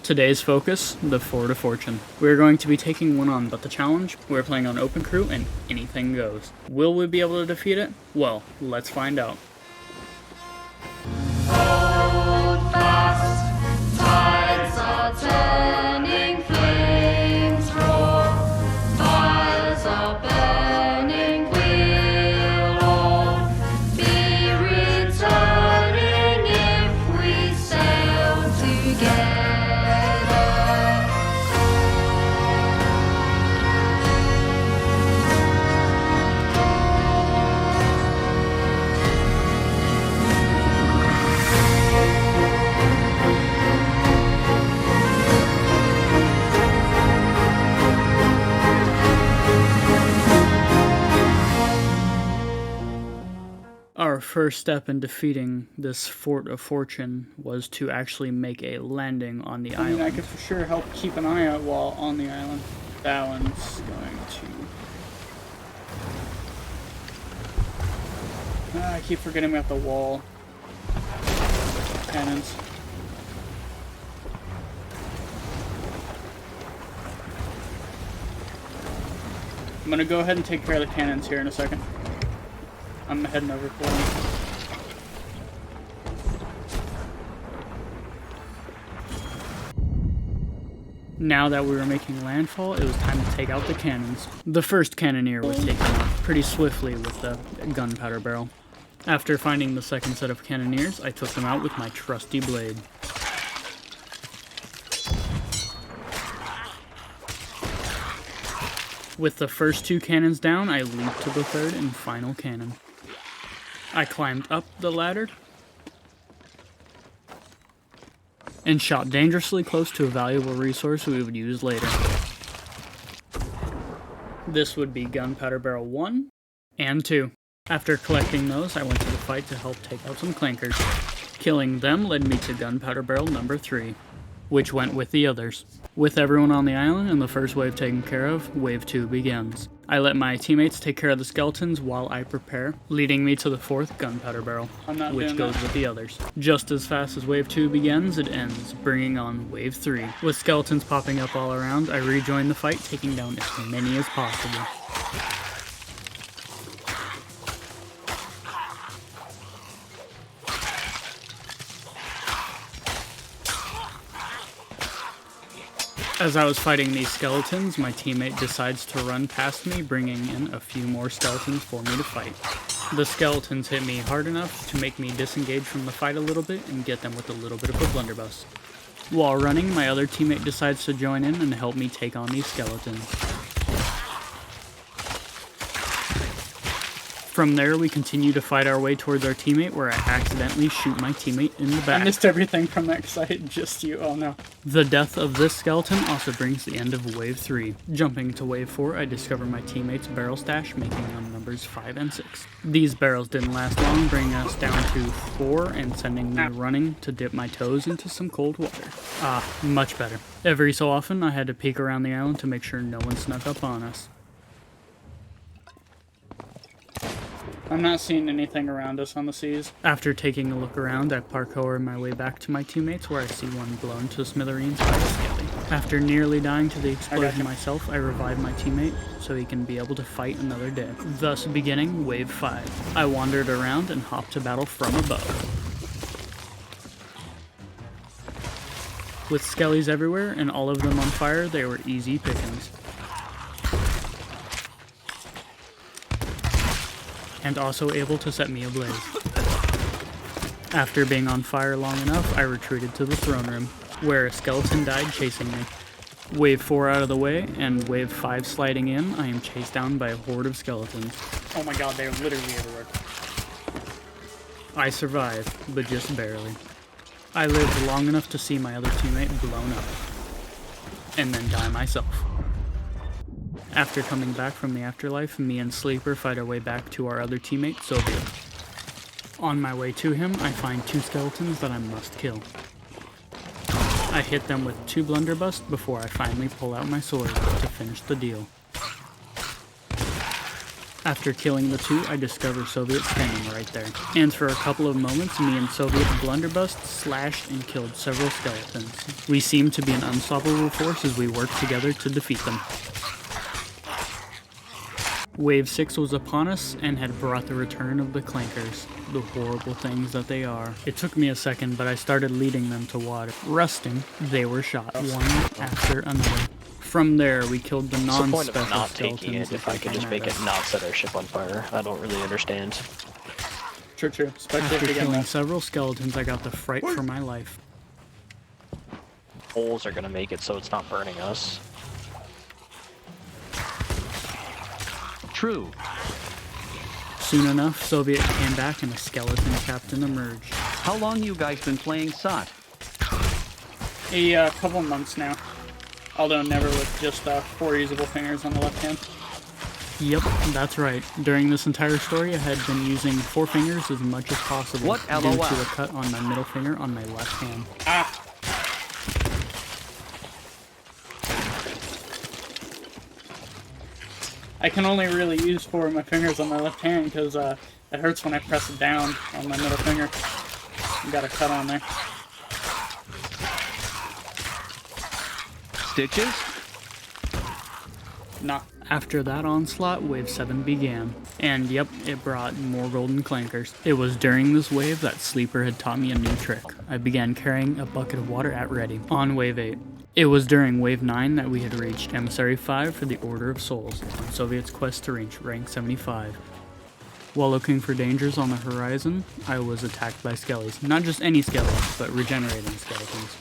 Today's focus, the Fort of Fortune. We're going to be taking one on, but the challenge, we're playing on open crew and anything goes. Will we be able to defeat it? Well, let's find out. Hold fast, tides are turning, flames roar, fires are burning, we'll all be returning if we sail together. Our first step in defeating this Fort of Fortune was to actually make a landing on the island. I could for sure help keep an eye out while on the island. That one's going to... I keep forgetting we have the wall. Cannons. I'm gonna go ahead and take care of the cannons here in a second. I'm heading over for them. Now that we were making landfall, it was time to take out the cannons. The first cannoneer was taken out pretty swiftly with the gunpowder barrel. After finding the second set of cannoneers, I took them out with my trusty blade. With the first two cannons down, I leaped to the third and final cannon. I climbed up the ladder and shot dangerously close to a valuable resource we would use later. This would be gunpowder barrel 1 and 2. After collecting those, I went to the fight to help take out some clankers. Killing them led me to gunpowder barrel number 3, which went with the others. With everyone on the island and the first wave taken care of, wave 2 begins. I let my teammates take care of the skeletons while I prepare, leading me to the fourth gunpowder barrel, which goes with the others. Just as fast as wave 2 begins, it ends, bringing on wave 3. With skeletons popping up all around, I rejoin the fight, taking down as many as possible. As I was fighting these skeletons, my teammate decides to run past me, bringing in a few more skeletons for me to fight. The skeletons hit me hard enough to make me disengage from the fight a little bit and get them with a little bit of a blunderbuss. While running, my other teammate decides to join in and help me take on these skeletons. From there, we continue to fight our way towards our teammate, where I accidentally shoot my teammate in the back. I missed everything from that because I hit just you. Oh no. The death of this skeleton also brings the end of wave 3. Jumping to wave 4, I discover my teammate's barrel stash, making them numbers 5 and 6. These barrels didn't last long, bringing us down to 4 and sending me running to dip my toes into some cold water. Much better. Every so often, I had to peek around the island to make sure no one snuck up on us. I'm not seeing anything around us on the seas. After taking a look around, I parkour my way back to my teammates, where I see one blown to smithereens by a skelly. After nearly dying to the explosion myself, I revive my teammate so he can be able to fight another day. Thus beginning wave 5. I wandered around and hopped to battle from above. With skellies everywhere and all of them on fire, they were easy pickings. And also able to set me ablaze. After being on fire long enough, I retreated to the throne room, where a skeleton died chasing me. Wave 4 out of the way, and wave 5 sliding in, I am chased down by a horde of skeletons. Oh my god, they are literally everywhere. I survived, but just barely. I lived long enough to see my other teammate blown up, and then die myself. After coming back from the afterlife, me and Sleeper fight our way back to our other teammate, Sylvia. On my way to him, I find 2 skeletons that I must kill. I hit them with 2 blunderbuss before I finally pull out my sword to finish the deal. After killing the two, I discovered Soviet standing right there. And for a couple of moments, me and Soviet Blunderbuss slashed and killed several skeletons. We seemed to be an unstoppable force as we worked together to defeat them. Wave 6 was upon us and had brought the return of the clankers, the horrible things that they are. It took me a second, but I started leading them to water. Rusting, they were shot, one after another. From there, we killed the non-special What's the point of not skeletons. taking it if I could just make it not set our ship on fire? I don't really understand. True. Especially After if you get killing messed. several skeletons, I got the fright for my life. Holes are gonna make it so it's not burning us. True. Soon enough, Soviet came back and a skeleton captain emerged. How long you guys been playing SOT? A couple months now. Although never with just 4 usable fingers on the left hand. Yep, that's right. During this entire story, I had been using 4 fingers as much as possible What due LOL? to a cut on my middle finger on my left hand. Ah! I can only really use 4 of my fingers on my left hand because it hurts when I press it down on my middle finger. Got a cut on there. Stitches? Nah. After that onslaught, Wave 7 began. And yep, it brought more golden clankers. It was during this wave that Sleeper had taught me a new trick. I began carrying a bucket of water at ready, on Wave 8. It was during Wave 9 that we had reached Emissary 5 for the Order of Souls, on Soviet's quest to reach rank 75. While looking for dangers on the horizon, I was attacked by skellies. Not just any skellies, but regenerating skeletons.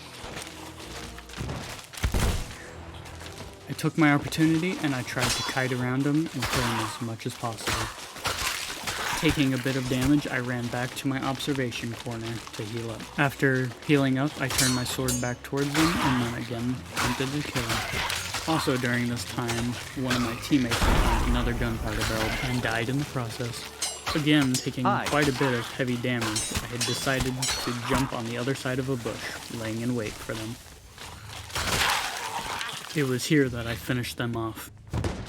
I took my opportunity and I tried to kite around them and kill them as much as possible. Taking a bit of damage, I ran back to my observation corner to heal up. After healing up, I turned my sword back towards them and then again attempted to kill them. Also during this time, one of my teammates found another gunpowder barrel and died in the process. Again, taking quite a bit of heavy damage, I had decided to jump on the other side of a bush, laying in wait for them. It was here that I finished them off,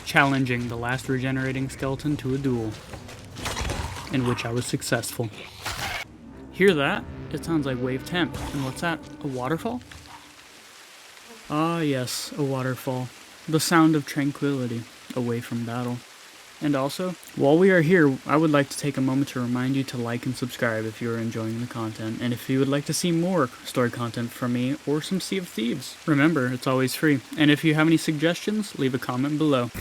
challenging the last regenerating skeleton to a duel, in which I was successful. Hear that? It sounds like Wave 10. And what's that? A waterfall? Ah yes, a waterfall. The sound of tranquility, away from battle. And also, while we are here, I would like to take a moment to remind you to like and subscribe if you are enjoying the content, and if you would like to see more story content from me or some Sea of Thieves. Remember, it's always free, and if you have any suggestions, leave a comment below.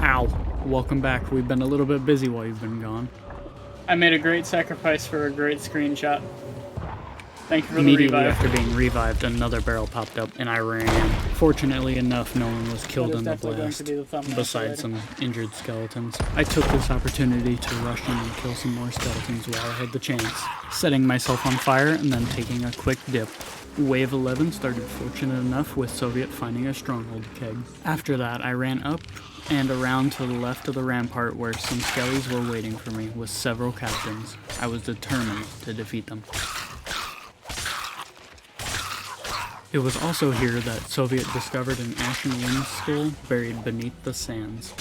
Ow. Welcome back. We've been a little bit busy while you've been gone. I made a great sacrifice for a great screenshot. Thank you for the Immediately revive. after being revived, another barrel popped up, and I ran. Fortunately enough, no one was killed That is in the definitely going blast, to be the thumbnail besides later. some injured skeletons. I took this opportunity to rush in and kill some more skeletons while I had the chance, setting myself on fire and then taking a quick dip. Wave 11 started fortunate enough with Soviet finding a stronghold keg. After that, I ran up and around to the left of the rampart where some skellies were waiting for me with several captains. I was determined to defeat them. It was also here that Soviet discovered an ashen wind skull buried beneath the sands.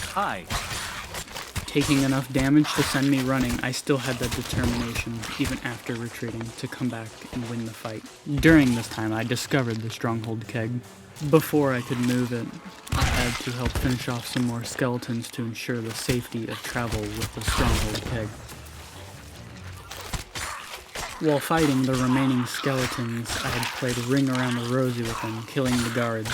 Taking enough damage to send me running, I still had the determination, even after retreating, to come back and win the fight. During this time, I discovered the stronghold keg. Before I could move it, I had to help finish off some more skeletons to ensure the safety of travel with the stronghold keg. While fighting the remaining skeletons, I had played Ring Around the Rosie with them, killing the guards,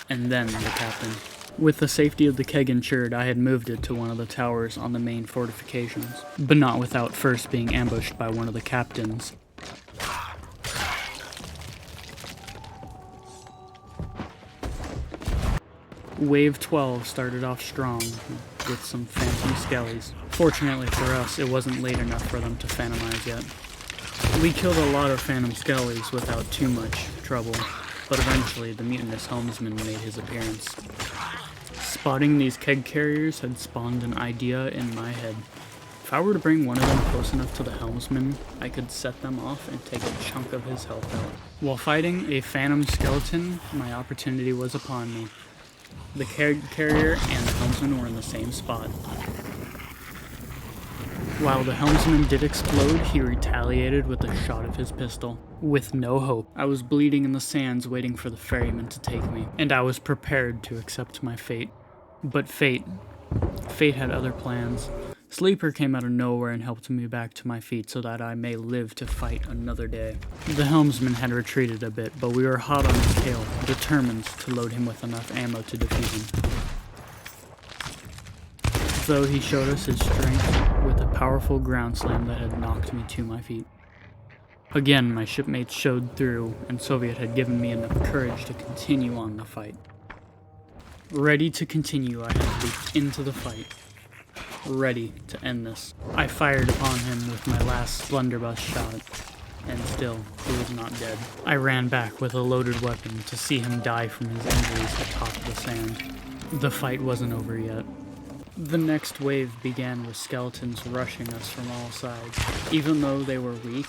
and then the captain. With the safety of the keg ensured, I had moved it to one of the towers on the main fortifications, but not without first being ambushed by one of the captains. Wave 12 started off strong with some phantom skellies. Fortunately for us, it wasn't late enough for them to phantomize yet. We killed a lot of phantom skellies without too much trouble, but eventually the mutinous helmsman made his appearance. Spotting these keg carriers had spawned an idea in my head. If I were to bring one of them close enough to the helmsman, I could set them off and take a chunk of his health out. While fighting a phantom skeleton, my opportunity was upon me. The carrier and the helmsman were in the same spot. While the helmsman did explode, he retaliated with a shot of his pistol. With no hope, I was bleeding in the sands waiting for the ferryman to take me, and I was prepared to accept my fate. But fate had other plans. Sleeper came out of nowhere and helped me back to my feet so that I may live to fight another day. The helmsman had retreated a bit, but we were hot on his tail, determined to load him with enough ammo to defeat him. Though he showed us his strength with a powerful ground slam that had knocked me to my feet. Again, my shipmates showed through, and Soviet had given me enough courage to continue on the fight. Ready to continue, I had leaped into the fight. Ready to end this. I fired upon him with my last blunderbuss shot, and still, he was not dead. I ran back with a loaded weapon to see him die from his injuries atop the sand. The fight wasn't over yet. The next wave began with skeletons rushing us from all sides. Even though they were weak,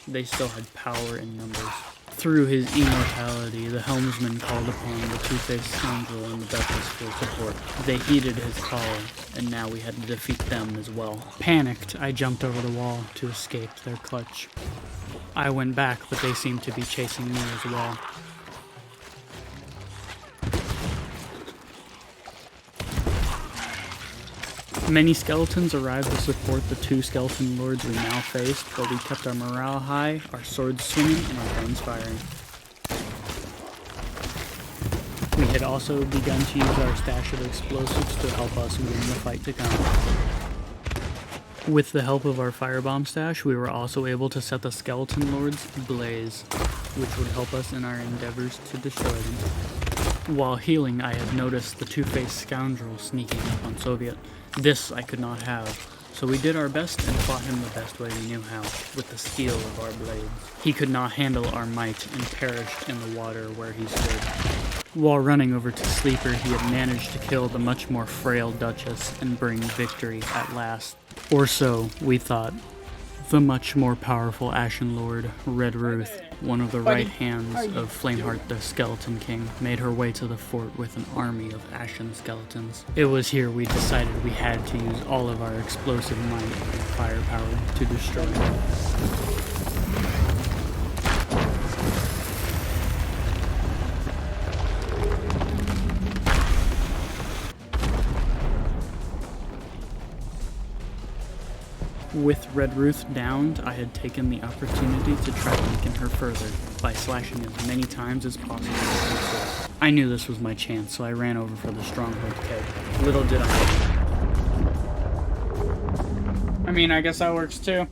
they still had power in numbers. Through his immortality, the helmsman called upon the two-faced scoundrel and the Duchess for support. They heeded his call, and now we had to defeat them as well. Panicked, I jumped over the wall to escape their clutch. I went back, but they seemed to be chasing me as well. Many skeletons arrived to support the two skeleton lords we now faced, but we kept our morale high, our swords swinging, and our guns firing. We had also begun to use our stash of explosives to help us win the fight to come. With the help of our firebomb stash, we were also able to set the skeleton lords ablaze, which would help us in our endeavors to destroy them. While healing, I had noticed the two-faced scoundrel sneaking up on Soviet. This I could not have, so we did our best and fought him the best way we knew how, with the steel of our blades. He could not handle our might and perished in the water where he stood. While running over to Sleeper, he had managed to kill the much more frail Duchess and bring victory at last. Or so we thought. The much more powerful Ashen Lord, Red Ruth, one of the right hands of Flameheart the Skeleton King, made her way to the fort with an army of ashen skeletons. It was here we decided we had to use all of our explosive might and firepower to destroy them. With Red Ruth downed, I had taken the opportunity to try to weaken her further, by slashing as many times as possible with my sword. I knew this was my chance, so I ran over for the stronghold keg. Little did I mean, I guess that works too.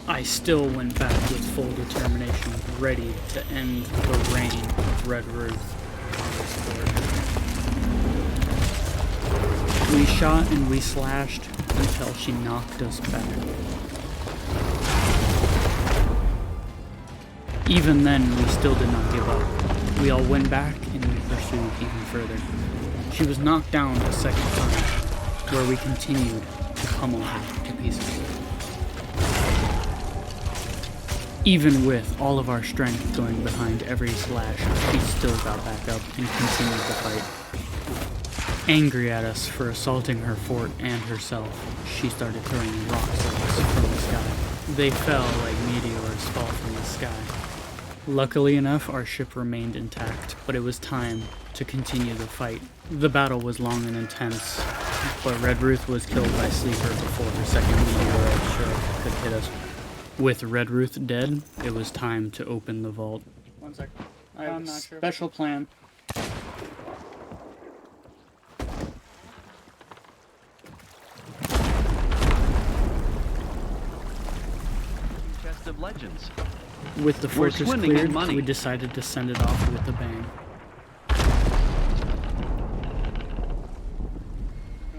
I still went back with full determination, ready to end the reign of Red Ruth on this board. We shot and we slashed until she knocked us back. Even then, we still did not give up. We all went back and we pursued even further. She was knocked down a second time, where we continued to pummel her to pieces. Even with all of our strength going behind every slash, she still got back up and continued the fight. Angry at us for assaulting her fort and herself, she started throwing rocks at us from the sky. They fell like meteors fall from the sky. Luckily enough, our ship remained intact, but it was time to continue the fight. The battle was long and intense, but Red Ruth was killed by Sleeper before her second meteorite ship could hit us. With Red Ruth dead, it was time to open the vault. One sec. I have a special plan. Chest of legends. With the We're fortress swimming in cleared, money. we decided to send it off with a bang.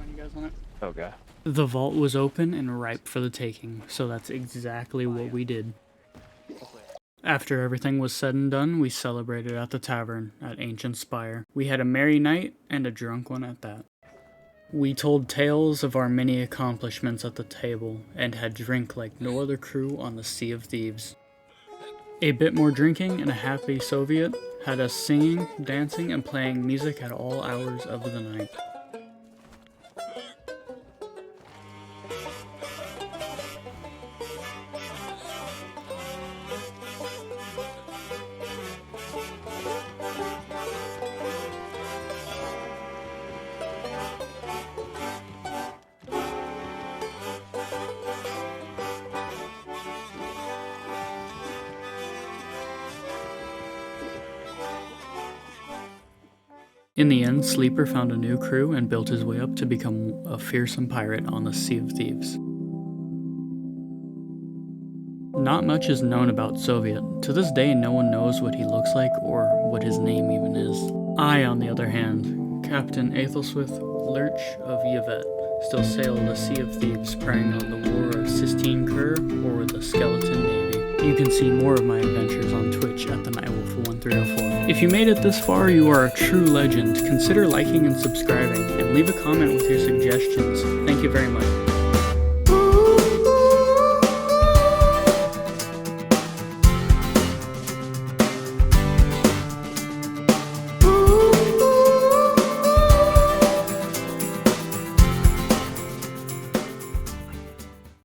You guys want it? Okay. The vault was open and ripe for the taking, so that's exactly what we did. After everything was said and done, we celebrated at the tavern at Ancient Spire. We had a merry night, and a drunk one at that. We told tales of our many accomplishments at the table, and had drink like no other crew on the Sea of Thieves. A bit more drinking and a happy Soviet, had us singing, dancing, and playing music at all hours of the night. In the end, Sleeper found a new crew and built his way up to become a fearsome pirate on the Sea of Thieves. Not much is known about Soviet. To this day, no one knows what he looks like or what his name even is. I, on the other hand, Captain Aethelswith Lurch of Yvette, still sail the Sea of Thieves, preying on the War of Sistine Kur or the Skeleton Navy. You can see more of my adventures on Twitch at the Nightwolf1304. If you made it this far, you are a true legend. Consider liking and subscribing, and leave a comment with your suggestions. Thank you very much.